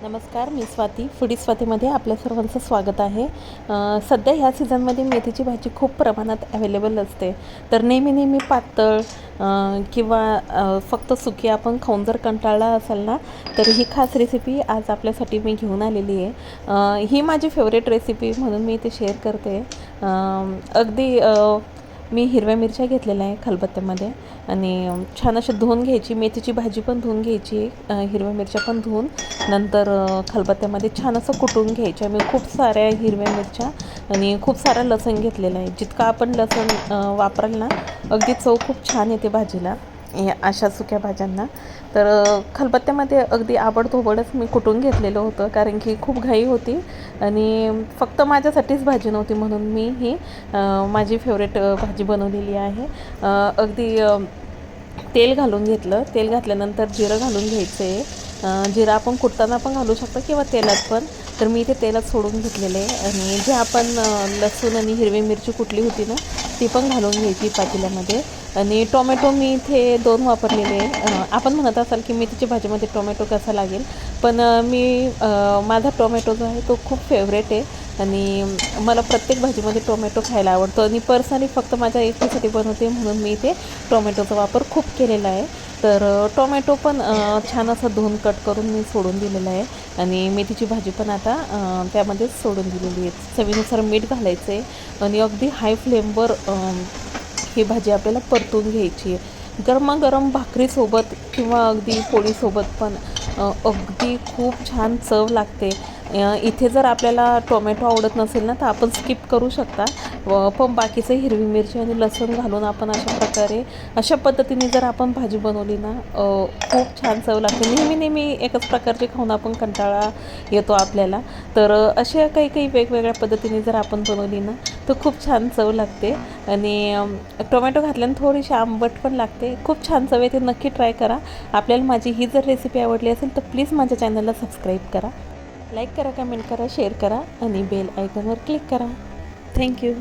नमस्कार, मी स्वाती. फूडी स्वातीमध्ये आपल्या सर्वांचं स्वागत आहे. सध्या ह्या सीझनमध्ये मेथीची भाजी खूप प्रमाणात अवेलेबल असते. तर नेहमी पातळ किंवा फक्त सुकी आपण खाऊन जर कंटाळला असाल ना, तर ही खास रेसिपी आज आपल्यासाठी मी घेऊन आलेली आहे. ही माझी फेवरेट रेसिपी म्हणून मी ते शेअर करते. अगदी मी हिरव्या मिरच्या घेतलेल्या आहे खलबत्त्यामध्ये आणि छान अशी धुवून घ्यायची. मेथीची भाजी पण धुवून घ्यायची, हिरव्या मिरच्या पण धुवून नंतर खलबत्त्यामध्ये छान असं कुटून घ्यायच्या. मी खूप साऱ्या हिरव्या मिरच्या आणि खूप सारा लसूण घेतलेला आहे. जितका आपण लसूण वापराल ना, अगदी चव खूप छान येते भाजीला, अशा सुक्या भाज्यांना. तर खलबत्त्यामध्ये अगदी आबडधोबडच मी कुटून घेतलेलं होतं, कारण की खूप घाई होती आणि फक्त माझ्यासाठीच भाजी नव्हती, म्हणून मी ही माझी फेवरेट भाजी बनवलेली आहे. अगदी तेल घालून घेतलं. तेल घातल्यानंतर जिरं घालून घ्यायचं आहे. जिरं आपण कुटताना पण घालू शकतो किंवा तेलात पण. तर मी इथे तेलात सोडून घेतलेले आहे आणि जे आपण लसूण आणि हिरवी मिरची कुटली होती ना, ती पण घालून घ्यायची पातेल्यामध्ये. आणि टोमॅटो मी इथे 2 वापरलेले आहे. आपण म्हणत असाल की मेथीच्या भाजीमध्ये टोमॅटो कसा लागेल, पण माझा टोमॅटो जो आहे तो खूप फेवरेट आहे आणि मला प्रत्येक भाजीमध्ये टोमॅटो खायला आवडतो आणि पर्सनली फक्त माझ्या एकटीसाठी बनवते, म्हणून मी इथे टोमॅटोचा वापर खूप केलेला आहे. तर टोमॅटो पण छान असं धुवून कट करून मी सोडून दिलेलं आहे आणि मेथीची भाजी पण आता त्यामध्ये सोडून दिलेली आहे. चवीनुसार मीठ घालायचं आहे आणि अगदी हाय फ्लेमवर ही भाजी आपल्याला परतून घ्यायची आहे. गरमागरम भाकरीसोबत किंवा अगदी पोळीसोबत पण अगदी खूप छान चव लागते. इथे जर आपल्याला टोमॅटो आवडत नसेल ना, तर आपण स्किप करू शकता. पण बाकीचं हिरवी मिरची आणि लसूण घालून आपण अशा पद्धतीने जर आपण भाजी बनवली ना, खूप छान चव लागते. नेहमी एकच प्रकारचे खाऊन आपण कंटाळा येतो आपल्याला. तर अशा काही वेगवेगळ्या पद्धतीने जर आपण बनवली ना, तर खूप छान चव लागते आणि टोमॅटो घातल्याने थोडीशी आंबट पण लागते. खूप छान चव येते. नक्की ट्राय करा. आपल्याला माझी ही जर रेसिपी आवडली असेल तर प्लीज माझ्या चॅनलला सबस्क्राईब करा, लाईक करा, कमेंट करा, शेअर करा आणि बेल आयकॉनवर क्लिक करा. थँक्यू.